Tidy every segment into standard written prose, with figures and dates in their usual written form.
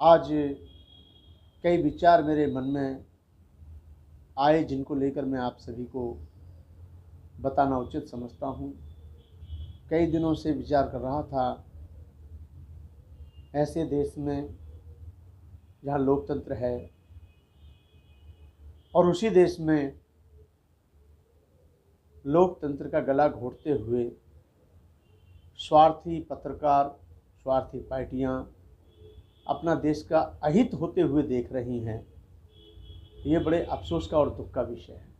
आज कई विचार मेरे मन में आए जिनको लेकर मैं आप सभी को बताना उचित समझता हूँ। कई दिनों से विचार कर रहा था, ऐसे देश में जहाँ लोकतंत्र है और उसी देश में लोकतंत्र का गला घोंटते हुए स्वार्थी पत्रकार, स्वार्थी पार्टियां अपना देश का अहित होते हुए देख रही हैं। ये बड़े अफसोस का और दुख का विषय है।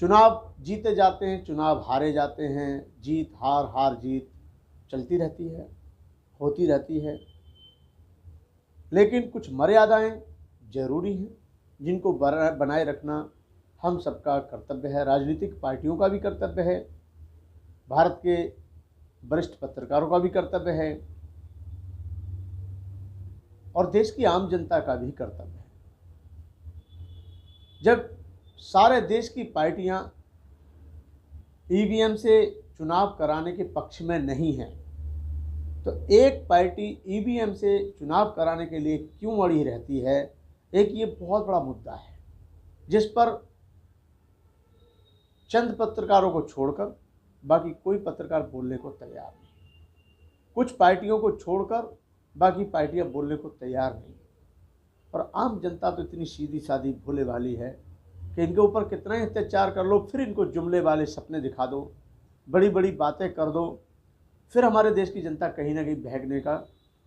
चुनाव जीते जाते हैं, चुनाव हारे जाते हैं, जीत हार हार जीत चलती रहती है, होती रहती है। लेकिन कुछ मर्यादाएं जरूरी हैं जिनको बनाए रखना हम सबका कर्तव्य है, राजनीतिक पार्टियों का भी कर्तव्य है, भारत के वरिष्ठ पत्रकारों का भी कर्तव्य है और देश की आम जनता का भी कर्तव्य है। जब सारे देश की पार्टियां ईवीएम से चुनाव कराने के पक्ष में नहीं हैं, तो एक पार्टी ईवीएम से चुनाव कराने के लिए क्यों अड़ी रहती है, एक ये बहुत बड़ा मुद्दा है जिस पर चंद पत्रकारों को छोड़कर बाकी कोई पत्रकार बोलने को तैयार नहीं। कुछ पार्टियों को छोड़कर बाकी पार्टियां बोलने को तैयार नहीं। और आम जनता तो इतनी सीधी सादी भोले भाली है कि इनके ऊपर कितना ही अत्याचार कर लो, फिर इनको जुमले वाले सपने दिखा दो, बड़ी बड़ी बातें कर दो, फिर हमारे देश की जनता कहीं ना कहीं बहकने का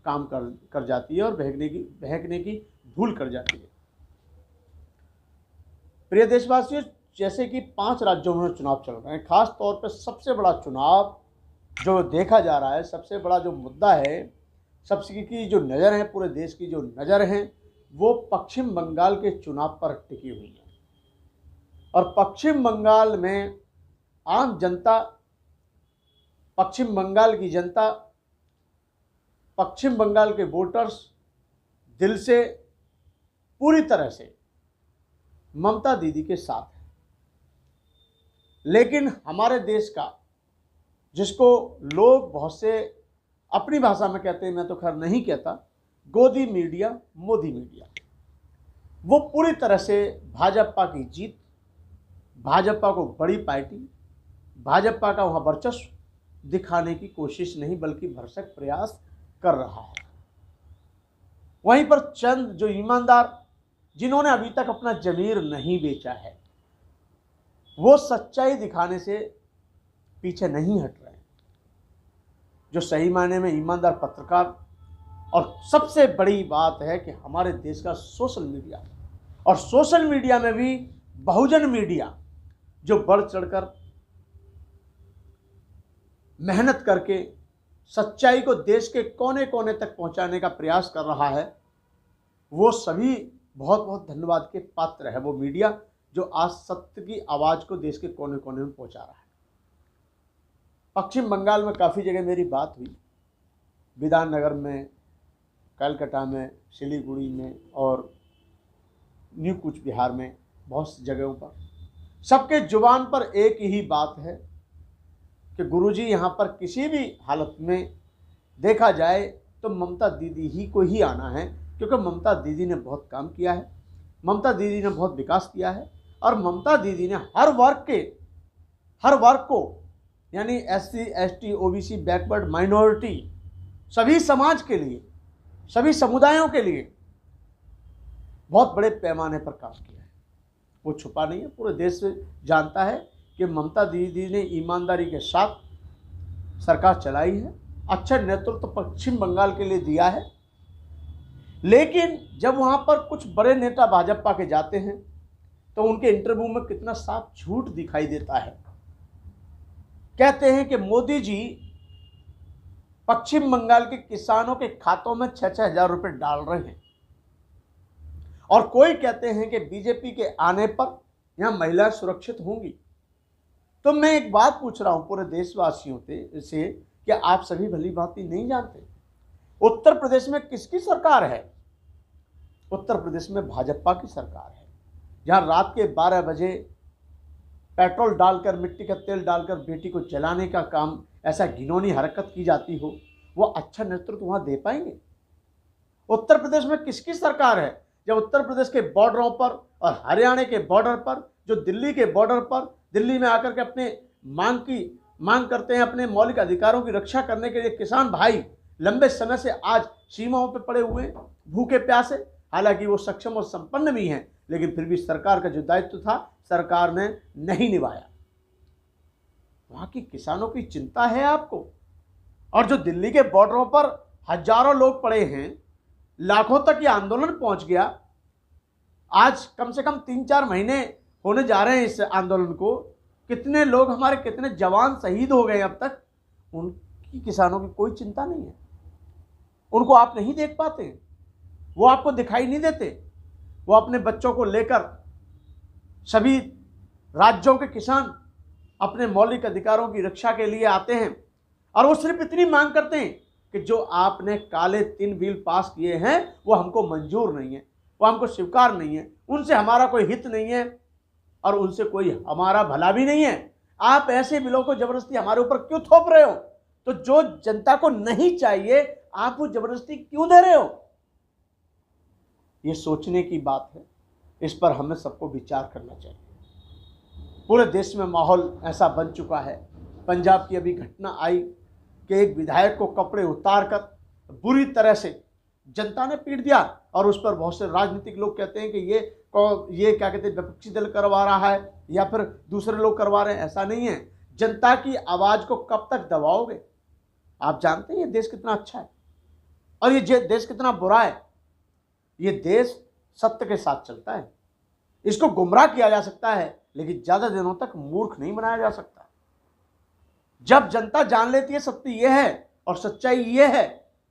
काम कर जाती है और बहकने की भूल कर जाती है। प्रिय देशवासियों, जैसे कि 5 राज्यों में चुनाव चल रहे हैं, खास तौर पर सबसे बड़ा चुनाव जो देखा जा रहा है, सबसे बड़ा जो मुद्दा है, सबकी जो नज़र है, पूरे देश की जो नज़र है वो पश्चिम बंगाल के चुनाव पर टिकी हुई है। और पश्चिम बंगाल में आम जनता, पश्चिम बंगाल की जनता, पश्चिम बंगाल के वोटर्स दिल से पूरी तरह से ममता दीदी के साथ है। लेकिन हमारे देश का, जिसको लोग बहुत से अपनी भाषा में कहते हैं, मैं तो खैर नहीं कहता, गोदी मीडिया, मोदी मीडिया, वो पूरी तरह से भाजपा की जीत, भाजपा को बड़ी पार्टी, भाजपा का वहाँ वर्चस्व दिखाने की कोशिश नहीं बल्कि भरसक प्रयास कर रहा है। वहीं पर चंद जो ईमानदार, जिन्होंने अभी तक अपना जमीर नहीं बेचा है, वो सच्चाई दिखाने से पीछे नहीं हट रहे हैं। जो सही मायने में ईमानदार पत्रकार, और सबसे बड़ी बात है कि हमारे देश का सोशल मीडिया, और सोशल मीडिया में भी बहुजन मीडिया जो बढ़ चढ़कर मेहनत करके सच्चाई को देश के कोने कोने तक पहुंचाने का प्रयास कर रहा है, वो सभी बहुत बहुत धन्यवाद के पात्र है। वो मीडिया जो आज सत्य की आवाज़ को देश के कोने कोने में पहुंचा रहा है। पश्चिम बंगाल में काफ़ी जगह मेरी बात हुई, विधाननगर में, कलकत्ता में, सिलीगुड़ी में और न्यू कूच बिहार में, बहुत सी जगहों पर सबके जुबान पर एक ही बात है कि गुरुजी, यहाँ पर किसी भी हालत में देखा जाए तो ममता दीदी ही को ही आना है, क्योंकि ममता दीदी ने बहुत काम किया है, ममता दीदी ने बहुत विकास किया है और ममता दीदी ने हर वर्ग को यानी SC ST OBC backward minority, सभी समाज के लिए, सभी समुदायों के लिए बहुत बड़े पैमाने पर काम किया है। वो छुपा नहीं है, पूरे देश से जानता है कि ममता दीदी ने ईमानदारी के साथ सरकार चलाई है, अच्छा नेतृत्व पश्चिम बंगाल के लिए दिया है। लेकिन जब वहाँ पर कुछ बड़े नेता भाजपा के जाते हैं तो उनके इंटरव्यू में कितना साफ झूठ दिखाई देता है। कहते हैं कि मोदी जी पश्चिम बंगाल के किसानों के खातों में 6-6 हज़ार रुपये डाल रहे हैं, और कोई कहते हैं कि बीजेपी के आने पर यहाँ महिलाएं सुरक्षित होंगी। तो मैं एक बात पूछ रहा हूँ पूरे देशवासियों से कि आप सभी भली भांति नहीं जानते, उत्तर प्रदेश में किसकी सरकार है? उत्तर प्रदेश में भाजपा की सरकार है, जहाँ रात के 12 बजे पेट्रोल डालकर, मिट्टी का तेल डालकर बेटी को जलाने का काम, ऐसा घिनौनी हरकत की जाती हो, वो अच्छा नेतृत्व वहाँ दे पाएंगे? उत्तर प्रदेश में किसकी सरकार है जब उत्तर प्रदेश के बॉर्डरों पर और हरियाणा के बॉर्डर पर, जो दिल्ली के बॉर्डर पर, दिल्ली में आकर के अपने मांग करते हैं, अपने मौलिक अधिकारों की रक्षा करने के लिए किसान भाई लंबे समय से आज सीमाओं पर पड़े हुए हैं, भूखे प्यासे। हालांकि वो सक्षम और संपन्न भी हैं, लेकिन फिर भी सरकार का जो दायित्व था सरकार ने नहीं निभाया। वहां की किसानों की चिंता है आपको? और जो दिल्ली के बॉर्डरों पर हजारों लोग पड़े हैं, लाखों तक ये आंदोलन पहुंच गया। आज कम से कम 3-4 महीने होने जा रहे हैं इस आंदोलन को। कितने लोग हमारे, कितने जवान शहीद हो गए अब तक। उनकी किसानों की कोई चिंता नहीं है। उनको आप नहीं देख पाते, वो आपको दिखाई नहीं देते। वो अपने बच्चों को लेकर सभी राज्यों के किसान अपने मौलिक अधिकारों की रक्षा के लिए आते हैं और वो सिर्फ इतनी मांग करते हैं कि जो आपने काले 3 बिल पास किए हैं वो हमको मंजूर नहीं है, वो हमको स्वीकार नहीं है, उनसे हमारा कोई हित नहीं है और उनसे कोई हमारा भला भी नहीं है। आप ऐसे बिलों को जबरदस्ती हमारे ऊपर क्यों थोप रहे हो? तो जो जनता को नहीं चाहिए आप वो जबरदस्ती क्यों दे रहे हो? ये सोचने की बात है। इस पर हमें सबको विचार करना चाहिए। पूरे देश में माहौल ऐसा बन चुका है। पंजाब की अभी घटना आई कि एक विधायक को कपड़े उतारकर बुरी तरह से जनता ने पीट दिया और उस पर बहुत से राजनीतिक लोग कहते हैं कि ये क्या कहते हैं, विपक्षी दल करवा रहा है या फिर दूसरे लोग करवा रहे हैं। ऐसा नहीं है। जनता की आवाज़ को कब तक दबाओगे? आप जानते हैं ये देश कितना अच्छा है और ये देश कितना बुरा है। ये देश सत्य के साथ चलता है। इसको गुमराह किया जा सकता है लेकिन ज़्यादा दिनों तक मूर्ख नहीं बनाया जा सकता। जब जनता जान लेती है सत्य ये है और सच्चाई ये है,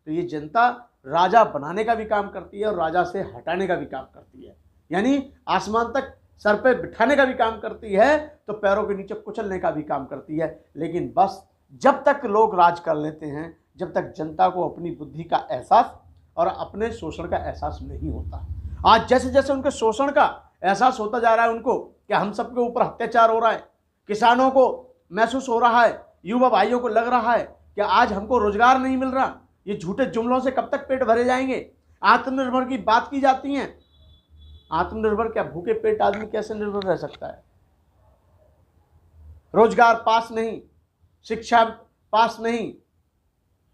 तो ये जनता राजा बनाने का भी काम करती है और राजा से हटाने का भी काम करती है। यानी आसमान तक सर पे बिठाने का भी काम करती है तो पैरों के नीचे कुचलने का भी काम करती है। लेकिन बस जब तक लोग राज कर लेते हैं, जब तक जनता को अपनी बुद्धि का एहसास और अपने शोषण का एहसास नहीं होता। आज जैसे जैसे उनके शोषण का एहसास होता जा रहा है उनको कि हम सबके ऊपर अत्याचार हो रहा है, किसानों को महसूस हो रहा है, युवा भाइयों को लग रहा है कि आज हमको रोजगार नहीं मिल रहा, ये झूठे जुमलों से कब तक पेट भरे जाएंगे। आत्मनिर्भर की बात की जाती है। आत्मनिर्भर क्या, भूखे पेट आदमी कैसे निर्भर रह सकता है? रोजगार पास नहीं, शिक्षा पास नहीं,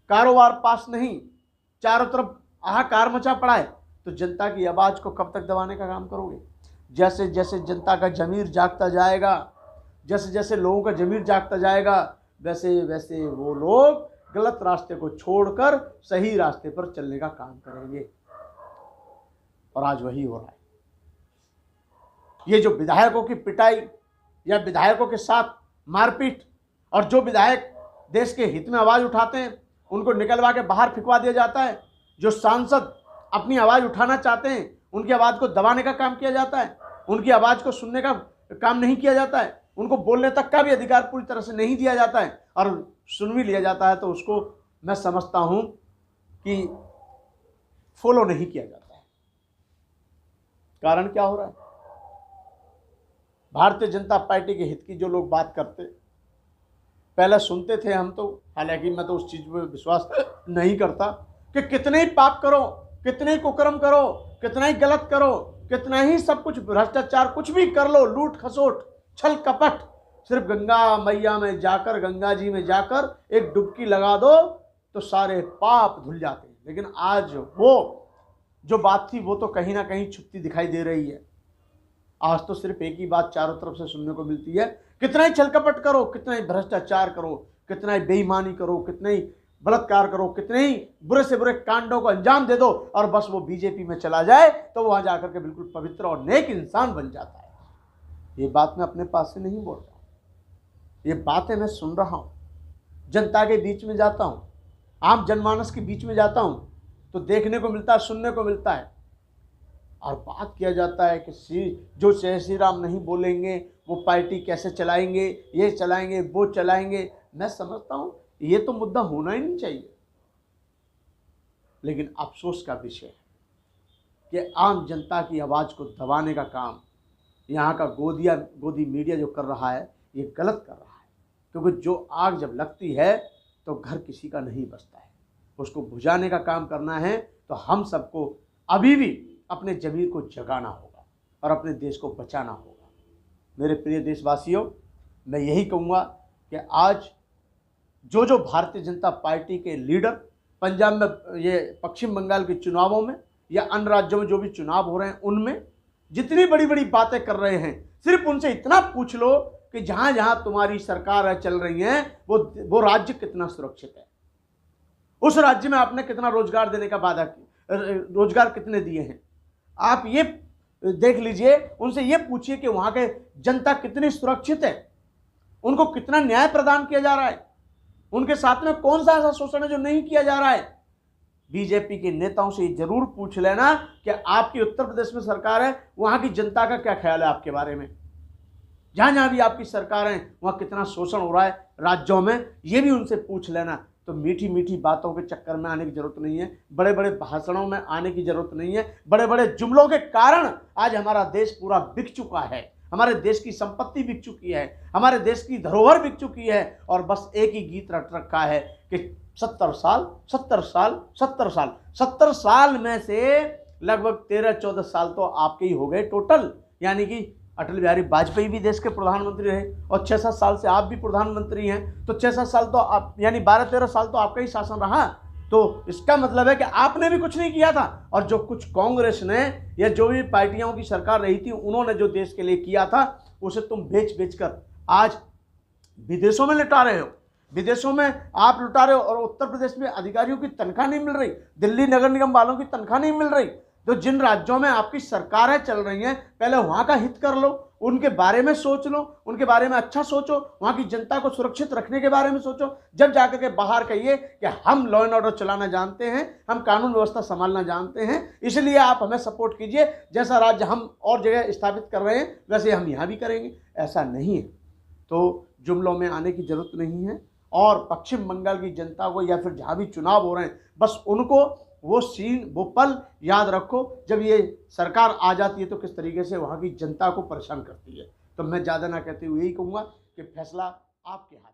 कारोबार पास नहीं, चारों तरफ हाहाकार मचा पड़ा है, तो जनता की आवाज को कब तक दबाने का काम करोगे? जैसे जैसे जनता का जमीर जागता जाएगा, जैसे जैसे लोगों का जमीर जागता जाएगा, वैसे वैसे वो लोग गलत रास्ते को छोड़कर सही रास्ते पर चलने का काम करेंगे। और आज वही हो रहा है। ये जो विधायकों की पिटाई या विधायकों के साथ मारपीट, और जो विधायक देश के हित में आवाज उठाते हैं उनको निकलवा के बाहर फिकवा दिया जाता है। जो सांसद अपनी आवाज उठाना चाहते हैं उनकी आवाज को दबाने का काम किया जाता है, उनकी आवाज को सुनने का काम नहीं किया जाता है, उनको बोलने तक का भी अधिकार पूरी तरह से नहीं दिया जाता है, और सुन भी लिया जाता है तो उसको मैं समझता हूं कि फॉलो नहीं किया जाता है। कारण क्या हो रहा है? भारतीय जनता पार्टी के हित की जो लोग बात करते, पहले सुनते थे हम तो, हालांकि मैं तो उस चीज में विश्वास नहीं करता कि कितने ही पाप करो, कितने ही कुकर्म करो, कितना ही गलत करो, कितना ही सब कुछ भ्रष्टाचार कुछ भी कर लो, लूट खसोट छल कपट, सिर्फ गंगा मैया में जाकर, गंगा जी में जाकर एक डुबकी लगा दो तो सारे पाप धुल जाते हैं। लेकिन आज वो जो बात थी वो तो कहीं ना कहीं छुपती दिखाई दे रही है। आज तो सिर्फ एक ही बात चारों तरफ से सुनने को मिलती है, कितना ही छल कपट करो, कितना ही भ्रष्टाचार करो, कितना ही बेईमानी करो, कितने ही बलात्कार करो, कितने ही बुरे से बुरे कांडों को अंजाम दे दो, और बस वो बीजेपी में चला जाए तो वहां जाकर के बिल्कुल पवित्र और नेक इंसान बन जाता है। ये बात मैं अपने पास से नहीं बोल रहा हूँ, ये बातें मैं सुन रहा हूँ। जनता के बीच में जाता हूँ, आम जनमानस के बीच में जाता हूँ तो देखने को मिलता है, सुनने को मिलता है, और बात किया जाता है कि जो जय श्री राम नहीं बोलेंगे वो पार्टी कैसे चलाएंगे, ये चलाएंगे वो चलाएंगे। मैं समझता हूँ ये तो मुद्दा होना ही नहीं चाहिए, लेकिन अफसोस का विषय है कि आम जनता की आवाज़ को दबाने का काम यहाँ का गोदी मीडिया जो कर रहा है ये गलत कर रहा है। क्योंकि जो आग जब लगती है तो घर किसी का नहीं बचता है। उसको बुझाने का काम करना है तो हम सबको अभी भी अपने ज़मीर को जगाना होगा और अपने देश को बचाना होगा। मेरे प्रिय देशवासियों, मैं यही कहूँगा कि आज जो भारतीय जनता पार्टी के लीडर पंजाब में, ये पश्चिम बंगाल के चुनावों में या अन्य राज्यों में जो भी चुनाव हो रहे हैं, उनमें जितनी बड़ी बड़ी बातें कर रहे हैं, सिर्फ उनसे इतना पूछ लो कि जहाँ जहाँ तुम्हारी सरकार चल रही है वो राज्य कितना सुरक्षित है, उस राज्य में आपने कितना रोजगार देने का वादा किया, रोजगार कितने दिए हैं। आप ये देख लीजिए, उनसे ये पूछिए कि वहाँ के जनता कितनी सुरक्षित है, उनको कितना न्याय प्रदान किया जा रहा है, उनके साथ में कौन सा ऐसा शोषण है जो नहीं किया जा रहा है। बीजेपी के नेताओं से जरूर पूछ लेना कि आपकी उत्तर प्रदेश में सरकार है, वहाँ की जनता का क्या ख्याल है आपके बारे में। जहाँ जहाँ भी आपकी सरकार है वहाँ कितना शोषण हो रहा है राज्यों में, ये भी उनसे पूछ लेना। तो मीठी मीठी बातों के चक्कर में आने की जरूरत नहीं है, बड़े बड़े भाषणों में आने की जरूरत नहीं है। बड़े बड़े जुमलों के कारण आज हमारा देश पूरा बिक चुका है, हमारे देश की संपत्ति बिक चुकी है, हमारे देश की धरोहर बिक चुकी है, और बस एक ही गीत रट रखा है कि 70 साल में से लगभग 13-14 साल तो आपके ही हो गए टोटल। यानी कि अटल बिहारी वाजपेयी भी देश के प्रधानमंत्री रहे और 6-7 साल से आप भी प्रधानमंत्री हैं, तो 6-7 साल तो आप, यानी 12-13 साल तो आपका ही शासन रहा। तो इसका मतलब है कि आपने भी कुछ नहीं किया था, और जो कुछ कांग्रेस ने या जो भी पार्टियों की सरकार रही थी उन्होंने जो देश के लिए किया था उसे तुम बेच कर आज विदेशों में लुटा रहे हो, विदेशों में आप लुटा रहे हो। और उत्तर प्रदेश में अधिकारियों की तनख्वाह नहीं मिल रही, दिल्ली नगर निगम वालों की तनख्वाह नहीं मिल रही। तो जिन राज्यों में आपकी सरकारें चल रही हैं, पहले वहाँ का हित कर लो, उनके बारे में सोच लो, उनके बारे में अच्छा सोचो, वहाँ की जनता को सुरक्षित रखने के बारे में सोचो। जब जाकर के बाहर कहिए कि हम लॉ एंड ऑर्डर चलाना जानते हैं, हम कानून व्यवस्था संभालना जानते हैं, इसलिए आप हमें सपोर्ट कीजिए, जैसा राज्य हम और जगह स्थापित कर रहे हैं वैसे हम यहाँ भी करेंगे। ऐसा नहीं है, तो जुमलों में आने की जरूरत नहीं है। और पश्चिम बंगाल की जनता को या फिर जहाँ भी चुनाव हो रहे हैं, बस उनको वो सीन, वो पल याद रखो जब ये सरकार आ जाती है तो किस तरीके से वहाँ की जनता को परेशान करती है। तो मैं ज़्यादा ना कहते हुए यही कहूँगा कि फैसला आपके हाथ।